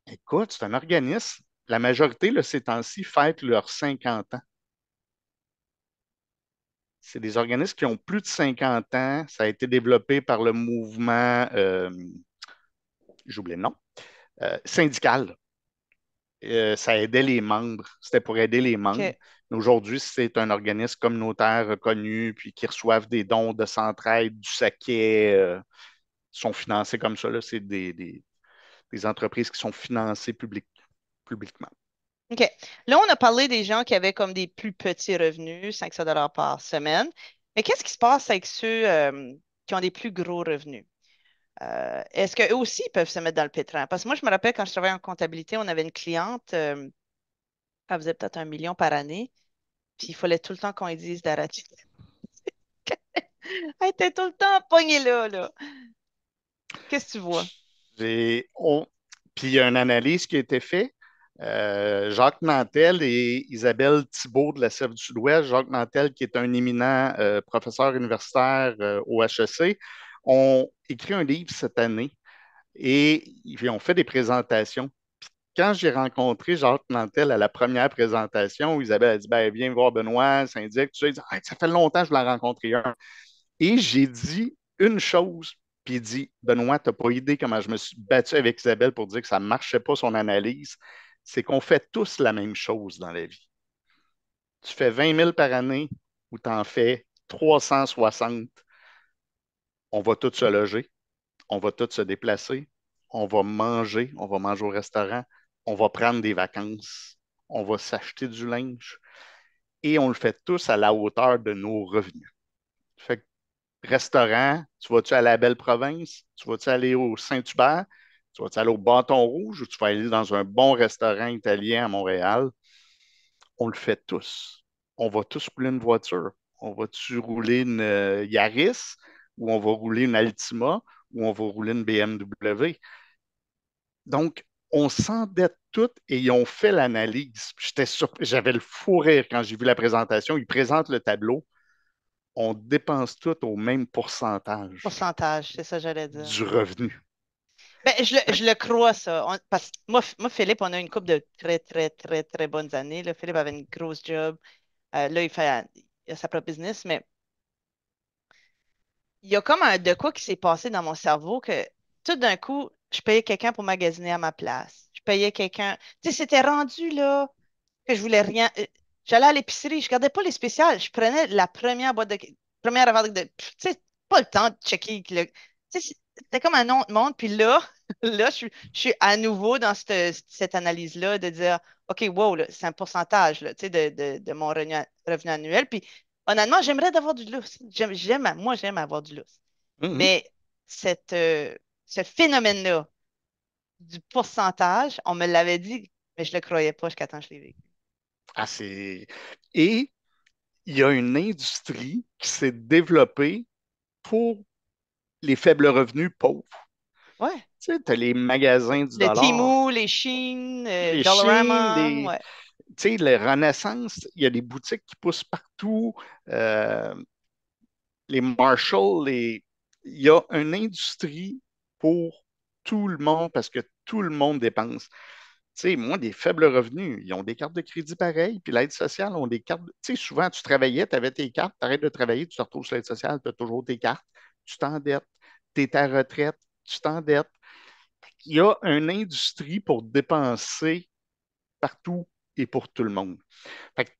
écoute, c'est un organisme. La majorité, là, ces temps-ci, fête leurs 50 ans. C'est des organismes qui ont plus de 50 ans. Ça a été développé par le mouvement, j'oublie le nom, syndical. Ça aidait les membres. C'était pour aider les membres. OK. Mais aujourd'hui, c'est un organisme communautaire reconnu, puis qui reçoivent des dons de centraide, du saquet, sont financés comme ça. Là. C'est des entreprises qui sont financées publiquement. OK. Là, on a parlé des gens qui avaient comme des plus petits revenus, 500 par semaine. Mais qu'est-ce qui se passe avec ceux qui ont des plus gros revenus? Est-ce qu'eux aussi peuvent se mettre dans le pétrin? Parce que moi, je me rappelle quand je travaillais en comptabilité, on avait une cliente, elle faisait peut-être 1 million par année, puis il fallait tout le temps qu'on lui dise d'arrêter. Elle était tout le temps pognée là, là. Qu'est-ce que tu vois? J'ai- on- Puis il y a une analyse qui a été faite. Jacques Nantel et Isabelle Thibault de la Sève du Sud-Ouest, Jacques Nantel, qui est un éminent professeur universitaire au HEC, ont écrit un livre cette année et ils ont fait des présentations. Quand j'ai rencontré Jacques Nantel à la première présentation, Isabelle a dit ben, viens voir Benoît, syndic. Tu sais, il dit, ah, ça fait longtemps que je voulais rencontrer un. Et j'ai dit une chose, puis il dit Benoît, tu n'as pas idée comment je me suis battu avec Isabelle pour dire que ça ne marchait pas son analyse. C'est qu'on fait tous la même chose dans la vie. Tu fais 20 000 par année ou tu en fais 360. On va tous se loger, on va tous se déplacer, on va manger au restaurant, on va prendre des vacances, on va s'acheter du linge et on le fait tous à la hauteur de nos revenus. Fait que restaurant, tu vas-tu aller à la Belle Province? Tu vas-tu aller au Saint-Hubert? Tu vas-tu aller au Bâton Rouge ou tu vas aller dans un bon restaurant italien à Montréal? On le fait tous. On va tous rouler une voiture. On va-tu rouler une Yaris ou on va rouler une Altima ou on va rouler une BMW? Donc, on s'endette toutes et ils ont fait l'analyse. J'étais surpris, j'avais le fou rire quand j'ai vu la présentation. Ils présentent le tableau. On dépense tout au même pourcentage Pourcentage, c'est ça que j'allais dire. du revenu. Ben, je le crois, ça. Parce que moi, Philippe, on a une couple de très, très, très, très bonnes années. Là. Philippe avait une grosse job. Là, il a sa propre business, mais il y a comme un de quoi qui s'est passé dans mon cerveau que tout d'un coup, je payais quelqu'un pour magasiner à ma place. Je payais quelqu'un. Tu sais, c'était rendu là que je voulais rien. J'allais à l'épicerie, je regardais pas les spéciales. Je prenais la première boîte de. Première avant de. Tu sais, pas le temps de checker. Tu sais, c'était comme un autre monde. Puis là, là, je suis à nouveau dans cette analyse-là de dire, OK, wow, là, c'est un pourcentage là, tu sais, de mon revenu annuel. Puis honnêtement, j'aimerais d'avoir du lousse. Moi, j'aime avoir du lousse. Mhm. Mais cette, ce phénomène-là du pourcentage, on me l'avait dit, mais je le croyais pas jusqu'à temps que je l'ai vécu. Ah, Et il y a une industrie qui s'est développée pour les faibles revenus pauvres. Ouais. Tu sais, tu as les magasins du Le dollar, Temu, les Shein, les Chines, Dollarama, ouais. tu sais, les Renaissance, il y a des boutiques qui poussent partout, euh, les Marshall, il y a une industrie pour tout le monde parce que tout le monde dépense. Tu sais, moi, des faibles revenus, ils ont des cartes de crédit pareilles, puis l'aide sociale ont des cartes. Tu sais, souvent, tu travaillais, tu avais tes cartes, tu arrêtes de travailler, tu te retrouves sur l'aide sociale, tu as toujours tes cartes, tu t'endettes, tu es à retraite, tu t'endettes. Il y a une industrie pour dépenser partout et pour tout le monde. Fait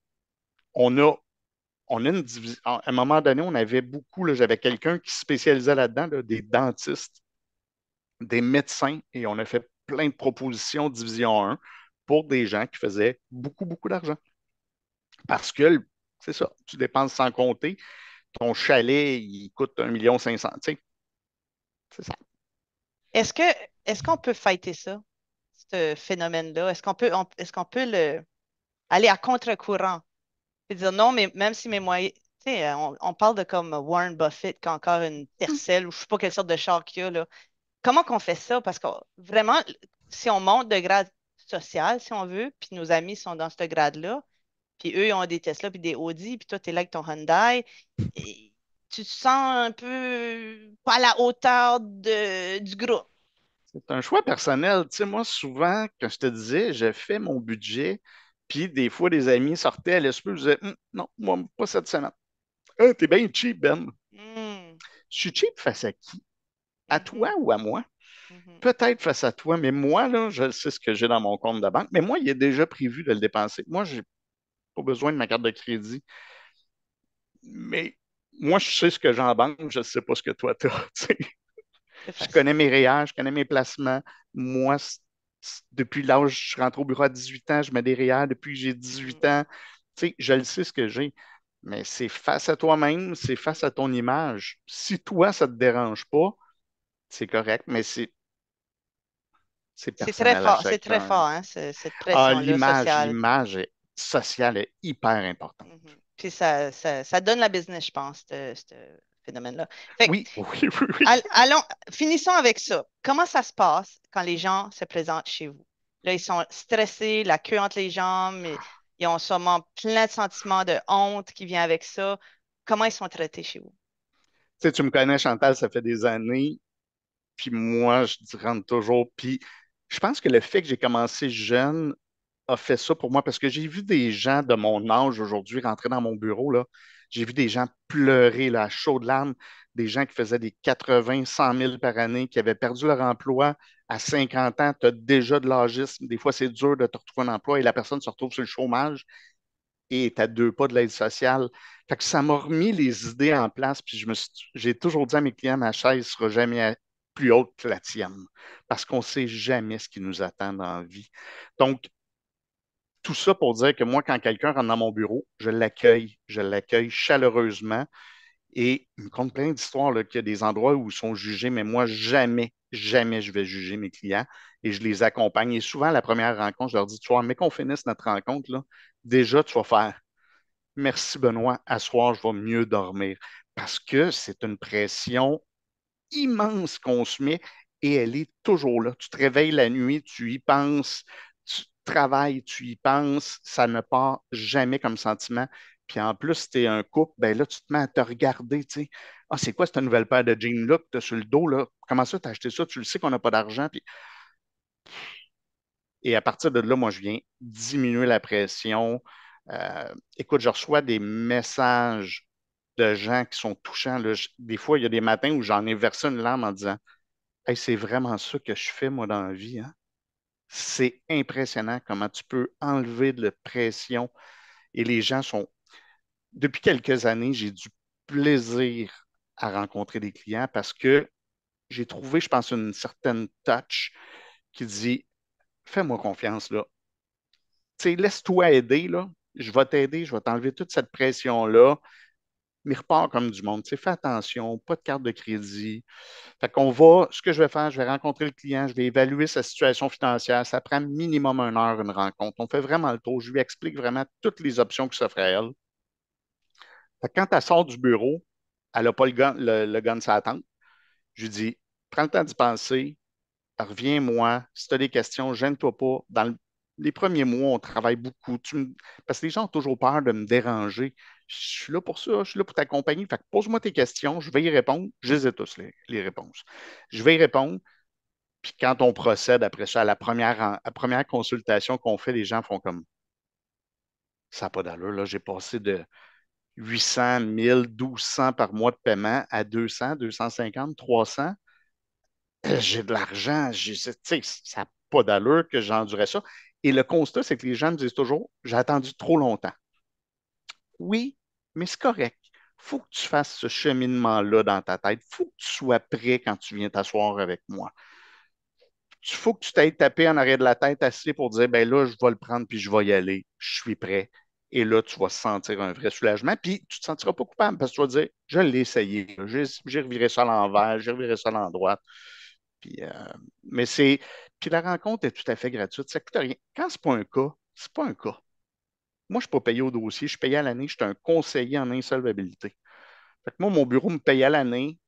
on a, on a une division. À un moment donné, on avait beaucoup, là, j'avais quelqu'un qui se spécialisait là-dedans, là, des dentistes, des médecins, et on a fait plein de propositions division 1 pour des gens qui faisaient beaucoup, beaucoup d'argent. Parce que, c'est ça, tu dépenses sans compter. Ton chalet, il coûte 1,5 million. Tu sais, c'est ça. Est-ce que est-ce qu'on peut fighter ça, ce phénomène-là? Est-ce qu'on peut aller à contre-courant et dire non, mais même si mes moyens. Tu sais, on parle de comme Warren Buffett qui a encore une Tercel ou je sais pas quelle sorte de char qu'il y a là. Comment qu'on fait ça? Parce que vraiment, si on monte de grade social, si on veut, puis nos amis sont dans ce grade-là, puis eux, ils ont des Tesla puis des Audi, puis toi, tu es là avec ton Hyundai, et tu te sens un peu pas à la hauteur du groupe. C'est un choix personnel. Tu sais, moi, souvent, quand je te disais, je fais mon budget, puis des fois, des amis sortaient à l'esprit, je disais, non, moi, pas cette semaine. Ah, t'es bien cheap, Ben. Hmm, Je suis cheap face à qui? À toi mhm, ou à moi? mhm, Peut-être face à toi, mais moi, là, je sais ce que j'ai dans mon compte de banque, mais moi, il est déjà prévu de le dépenser. Moi, j'ai pas besoin de ma carte de crédit, mais moi, je sais ce que j'ai en banque, je ne sais pas ce que toi, tu as. c'est Je facile. connais mes réels, je connais mes placements. Moi, depuis l'âge, je suis rentré au bureau à 18 ans, je mets des réels depuis que j'ai Hmm, 18 ans. Tu sais, je le sais ce que j'ai. Mais c'est face à toi-même, c'est face à hmm. ton image. Si toi, ça ne te dérange pas, c'est correct, mais c'est personnel à C'est très chacun. fort, hein, cette Ah, pression-là sociale. sociale est hyper importante. Mhm. Puis ça donne la business, je pense, ce phénomène-là. Fait que, Oui, oui, oui, oui. allons, finissons avec ça. Comment ça se passe quand les gens se présentent chez vous? Là, ils sont stressés, la queue entre les jambes, ils ont sûrement plein de sentiments de honte qui vient avec ça. Comment ils sont traités chez vous? Tu sais, tu me connais, Chantal, ça fait des années. Puis moi, je rentre toujours. Puis je pense que le fait que j'ai commencé jeune a fait ça pour moi parce que j'ai vu des gens de mon âge aujourd'hui rentrer dans mon bureau, là. J'ai vu des gens pleurer, là, à chaudes larmes, des gens qui faisaient des 80, 100 000 par année, qui avaient perdu leur emploi à 50 ans. Tu as déjà de l'âgisme. Des fois, c'est dur de te retrouver un emploi et la personne se retrouve sur le chômage et est à 2 pas de l'aide sociale. Fait que ça m'a remis les idées en place. Puis j'ai toujours dit à mes clients, ma chaise ne sera jamais plus haute que la tienne parce qu'on ne sait jamais ce qui nous attend dans la vie. Donc, tout ça pour dire que moi, quand quelqu'un rentre dans mon bureau, je l'accueille chaleureusement et il me compte plein d'histoires là, qu'il y a des endroits où ils sont jugés, mais moi, jamais, jamais je vais juger mes clients et je les accompagne. Et souvent, à la première rencontre, je leur dis, tu vois, mais qu'on finisse notre rencontre, là, déjà, tu vas faire merci Benoît, à soir, je vais mieux dormir. Parce que c'est une pression immense qu'on se met et elle est toujours là. Tu te réveilles la nuit, tu y penses, tu travailles, tu y penses, ça ne part jamais comme sentiment. Puis en plus, si tu es un couple, ben là, tu te mets à te regarder, tu sais. Ah, c'est quoi cette nouvelle paire de jeans là que tu as sur le dos, là? Comment ça, tu as acheté ça? Tu le sais qu'on n'a pas d'argent. Puis... Et à partir de là, moi, je viens diminuer la pression. Écoute, je reçois des messages de gens qui sont touchants, là. Des fois, il y a des matins où j'en ai versé une larme en disant hey, c'est vraiment ça que je fais, moi, dans la vie, hein. C'est impressionnant comment tu peux enlever de la pression et les gens sont. Depuis quelques années, j'ai du plaisir à rencontrer des clients parce que j'ai trouvé, je pense, une certaine touch qui dit fais-moi confiance, là. Tu sais, laisse-toi aider, là. Je vais t'aider, je vais t'enlever toute cette pression-là. Mais repars comme du monde. Tu sais, fais attention, pas de carte de crédit. Fait qu'on va, ce que je vais faire, je vais rencontrer le client, je vais évaluer sa situation financière. Ça prend minimum 1 heure une rencontre. On fait vraiment le tour. Je lui explique vraiment toutes les options qui s'offrent à elle. Fait que quand elle sort du bureau, elle n'a pas le gun sur la tempe. Je lui dis, prends le temps d'y penser, reviens-moi. Si tu as des questions, gêne-toi pas. Les premiers mois, on travaille beaucoup. Parce que les gens ont toujours peur de me déranger. Je suis là pour ça, je suis là pour t'accompagner. Fait que pose-moi tes questions, je vais y répondre. Je les ai tous, les réponses. Je vais y répondre. Puis quand on procède après ça à la première consultation qu'on fait, les gens font comme ça n'a pas d'allure. Là, j'ai passé de 800, 1000, 1200 par mois de paiement à 200, 250, 300. J'ai de l'argent, tu sais, ça n'a pas d'allure que j'endurais ça. Et le constat, c'est que les gens me disent toujours, j'ai attendu trop longtemps. Oui, mais c'est correct. Il faut que tu fasses ce cheminement-là dans ta tête. Il faut que tu sois prêt quand tu viens t'asseoir avec moi. Il faut que tu t'ailles taper en arrière de la tête assez pour dire, ben là, je vais le prendre puis je vais y aller. Je suis prêt. Et là, tu vas sentir un vrai soulagement. Puis, tu ne te sentiras pas coupable parce que tu vas dire, je l'ai essayé. J'ai reviré ça à l'envers, j'ai reviré ça à l'endroit. Puis, mais c'est. Puis la rencontre est tout à fait gratuite. Ça coûte rien. Quand c'est pas un cas, c'est pas un cas. Moi, je ne suis pas payé au dossier, je suis payé à l'année, je suis un conseiller en insolvabilité. Fait que moi, mon bureau me paye à l'année,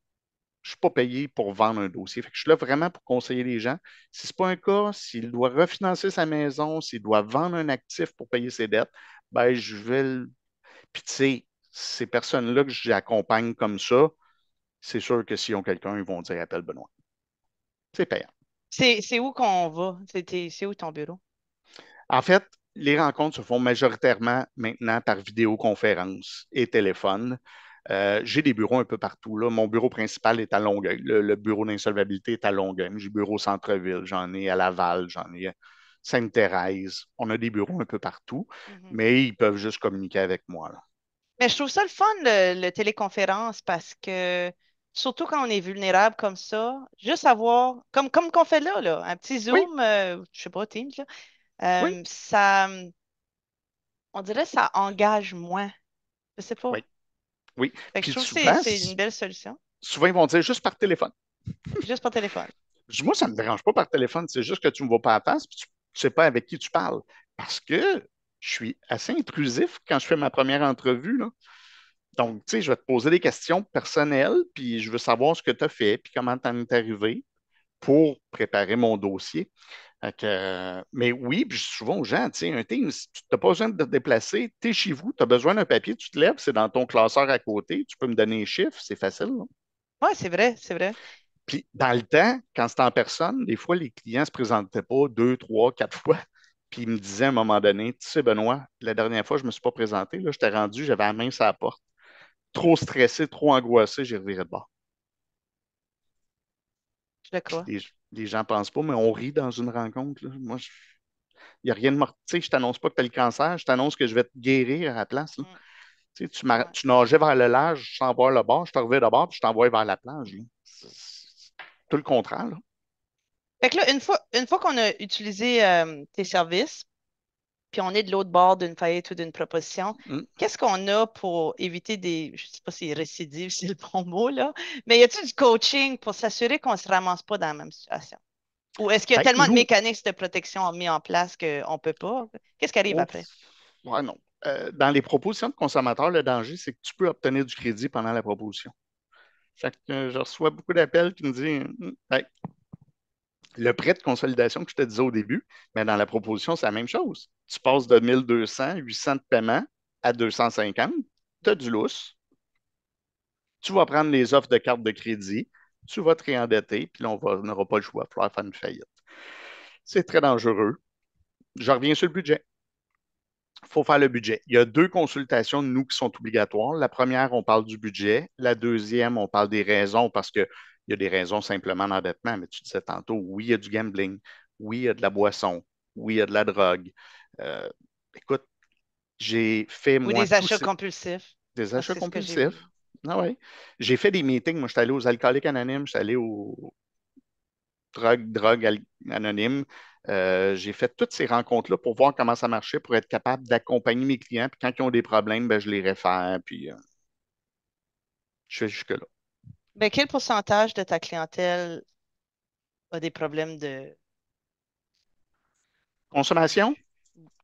je ne suis pas payé pour vendre un dossier. Fait que je suis là vraiment pour conseiller les gens. Si ce n'est pas un cas, s'il doit refinancer sa maison, s'il doit vendre un actif pour payer ses dettes, ben je vais le. Puis tu sais, ces personnes-là que j'accompagne comme ça, c'est sûr que s'ils ont quelqu'un, ils vont dire appelle Benoît. C'est payant. C'est où qu'on va? C'est où ton bureau? En fait, les rencontres se font majoritairement maintenant par vidéoconférence et téléphone. J'ai des bureaux un peu partout, là. Mon bureau principal est à Longueuil. Le bureau d'insolvabilité est à Longueuil. J'ai bureau au centre-ville, j'en ai à Laval, j'en ai à Sainte-Thérèse. On a des bureaux un peu partout, Mhm. mais ils peuvent juste communiquer avec moi, là. Mais je trouve ça le fun, le téléconférence, parce que surtout quand on est vulnérable comme ça, juste avoir, comme qu'on fait là, un petit Oui, Zoom, je sais pas, Teams, là, oui, ça, on dirait que ça engage moins. Je sais pas. oui, oui. Fait que je Puis trouve que souvent, c'est une belle solution. souvent, ils vont dire juste par téléphone. Juste par téléphone. Moi, ça ne me dérange pas par téléphone, c'est juste que tu ne me vois pas à la face, puis tu ne sais pas avec qui tu parles. Parce que je suis assez intrusif quand je fais ma première entrevue, là. Donc, tu sais, je vais te poser des questions personnelles, puis je veux savoir ce que tu as fait, puis comment tu en es arrivé pour préparer mon dossier. Fait que, mais oui, puis je dis souvent aux gens, tu sais, un Teams, tu n'as pas besoin de te déplacer, tu es chez vous, tu as besoin d'un papier, tu te lèves, c'est dans ton classeur à côté, tu peux me donner les chiffres, c'est facile, là. Ouais, c'est vrai, c'est vrai. Puis dans le temps, quand c'était en personne, des fois, les clients ne se présentaient pas 2, 3, 4 fois. Puis ils me disaient à un moment donné, tu sais, Benoît, la dernière fois, je ne me suis pas présenté, là, j'étais rendu, j'avais la main sur la porte. Trop stressé, trop angoissé, j'ai reviré de bord. Je le Puis crois. les gens ne pensent pas, mais on rit dans une rencontre, là. Moi, il n'y a rien de mort. Tu sais, je t'annonce pas que tu as le cancer, je t'annonce que je vais te guérir à la place, là. Mm, Tu sais, ouais. tu nageais vers le large sans voir le bord, je te reviens de bord, puis je t'envoie vers la plage, là. C'est tout le contraire, là. Fait que là, une fois qu'on a utilisé tes services, puis on est de l'autre bord d'une faillite ou d'une proposition, Mm. qu'est-ce qu'on a pour éviter des, je sais pas si récidives, c'est le bon mot, là, mais y a-t-il du coaching pour s'assurer qu'on ne se ramasse pas dans la même situation? Ou est-ce qu'il y a Ben, tellement de nous, mécanismes de protection mis en place qu'on ne peut pas? Qu'est-ce qui arrive oh, après? ouais, non. Dans les propositions de consommateurs, le danger, c'est que tu peux obtenir du crédit pendant la proposition. Fait que, je reçois beaucoup d'appels qui me disent hey, le prêt de consolidation que je te disais au début, mais dans la proposition, c'est la même chose. Tu passes de 1200, 800 de paiement à 250, tu as du lousse, tu vas prendre les offres de carte de crédit, tu vas te réendetter, puis là, on n'aura pas le choix, il va falloir faire une faillite. C'est très dangereux. Je reviens sur le budget. Il faut faire le budget. Il y a 2 consultations de nous qui sont obligatoires. La première, on parle du budget. La deuxième, on parle des raisons parce qu'il y a des raisons simplement d'endettement. Mais tu disais tantôt, oui, il y a du gambling. Oui, il y a de la boisson. Oui, il y a de la drogue. Euh, écoute, j'ai fait, Ou moi, des tous achats ces compulsifs? des Parce que achats c'est ce que j'ai compulsifs. vu. Ah ouais. J'ai fait des meetings. Moi, je suis allé aux alcooliques anonymes, je suis allé aux anonymes. J'ai fait toutes ces rencontres-là pour voir comment ça marchait, pour être capable d'accompagner mes clients. Puis quand ils ont des problèmes, ben, je les réfère. Puis je fais jusque-là. Ben, quel pourcentage de ta clientèle a des problèmes de Consommation,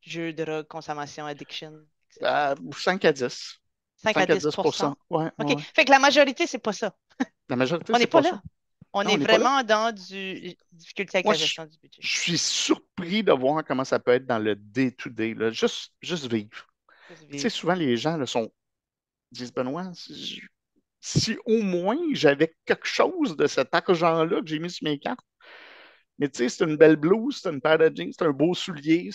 jeu, drogue, consommation, addiction, etc.? 5 à 10. 5 à 5 à 10 10. Ouais, OK. ouais. Fait que la majorité, c'est pas ça. La majorité, On n'est c'est pas pas ça. là. On Non, est on n'est pas là. vraiment dans du difficulté avec Moi, la je, gestion du budget. je suis surpris de voir comment ça peut être dans le day-to-day, là. Juste vivre. Juste Tu sais, vivre. souvent, les gens là, disent, Benoît, si au moins j'avais quelque chose de cet argent-là que j'ai mis sur mes cartes, mais tu sais, c'est une belle blouse, c'est une paire de jeans, c'est un beau soulier,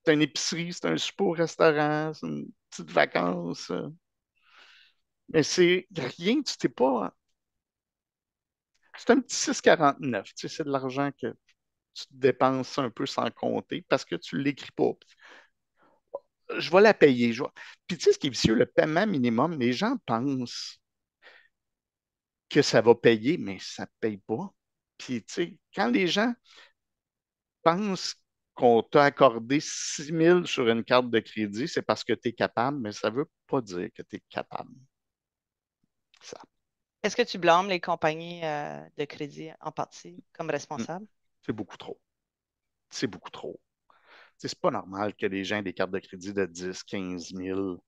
c'est une épicerie, c'est un super au restaurant, c'est une petite vacance. Mais c'est rien, tu t'es pas. C'est un petit 6,49. Tu sais, c'est de l'argent que tu dépenses un peu sans compter parce que tu ne l'écris pas. Je vais la payer. Puis tu sais, ce qui est vicieux, le paiement minimum, les gens pensent que ça va payer, mais ça ne paye pas. Puis tu sais, quand les gens pensent qu'on t'a accordé 6 000 sur une carte de crédit, c'est parce que tu es capable, mais ça ne veut pas dire que tu es capable. Ça, Est-ce que tu blâmes les compagnies de crédit en partie comme hmm, responsables? c'est beaucoup trop. C'est beaucoup trop. Tu sais, c'est pas normal que les gens aient des cartes de crédit de 10, 15 000,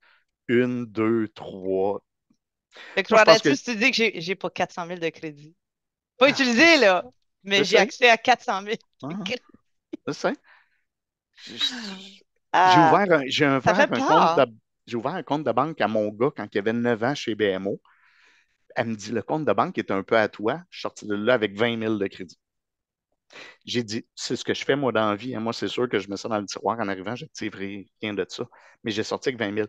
une, deux, trois. Te Moi, je pense croirais-tu que. si tu dis que j'ai pas 400 000 de crédit? Pas Ah, je, utilisé, là, je mais j'ai sais. accès à 400 000 de Ah, crédit. je sais. Je- Ah, j'ai ça fait ouvert un compte peur. j'ai ouvert un compte de banque à mon gars quand il avait 9 ans chez BMO. Elle me dit, le compte de banque est un peu à toi. Je suis sorti de là avec 20 000 de crédit. J'ai dit, c'est ce que je fais moi dans la vie, hein. Moi, c'est sûr que je mets ça dans le tiroir en arrivant, je n'activerai rien de ça. Mais j'ai sorti avec 20 000.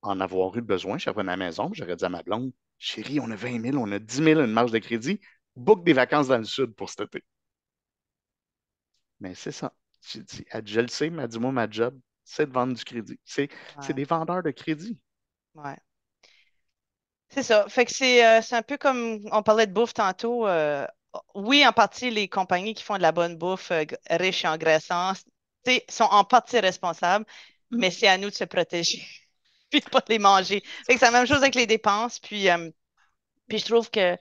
En avoir eu besoin, je suis revenu à la maison, j'aurais dit à ma blonde, chérie, on a 20 000, on a 10 000, une marge de crédit, book des vacances dans le sud pour cet été. Mais c'est ça. J'ai dit, elle dit, je le sais, mais elle dit, moi, ma job, c'est de vendre du crédit. C'est Ouais, des vendeurs de crédit. ouais. C'est ça. Fait que c'est un peu comme on parlait de bouffe tantôt. Oui, en partie, les compagnies qui font de la bonne bouffe, riche et engraissante, tu sais, sont en partie responsables, Hmm. mais c'est à nous de se protéger puis de pas les manger. Fait que c'est la même chose avec les dépenses. Puis je trouve que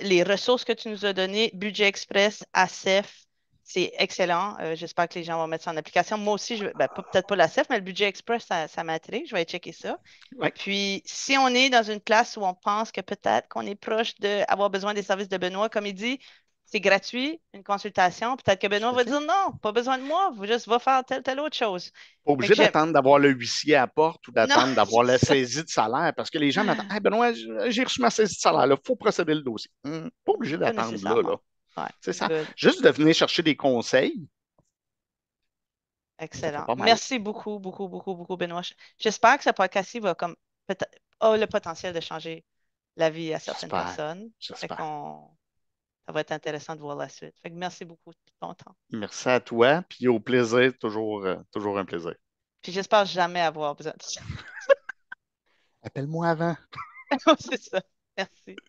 les ressources que tu nous as données, Budget Express, ASEF, c'est excellent. J'espère que les gens vont mettre ça en application. Moi aussi, ben, peut-être pas l'ASEF, mais le Budget Express, ça m'intrigue. Je vais aller checker ça. Ouais, Puis, si on est dans une place où on pense que peut-être qu'on est proche d'avoir besoin des services de Benoît, comme il dit, c'est gratuit, une consultation. Peut-être que Benoît tout à va fait. dire non, pas besoin de moi, vous juste va faire telle autre chose. Pas Fait obligé que j'aime. d'attendre d'avoir le huissier à la porte ou Non, d'attendre d'avoir la c'est ça. saisie de salaire parce que les gens m'attendent. Hey Benoît, j'ai reçu ma saisie de salaire, il faut procéder le dossier. Pas obligé Pas d'attendre là, nécessairement. là. Ouais, C'est ça. good. Juste de venir chercher des conseils, ça fait Excellent. pas mal. Merci beaucoup, beaucoup, beaucoup, beaucoup, Benoît. J'espère que ce podcast-ci va comme a le potentiel de changer la vie à certaines J'espère. personnes. Fait J'espère. qu'on ça va être intéressant de voir la suite. Fait que merci beaucoup de ton temps. Merci à toi, puis au plaisir, toujours un plaisir. Puis j'espère jamais avoir besoin de ça. Appelle-moi avant. C'est ça. Merci.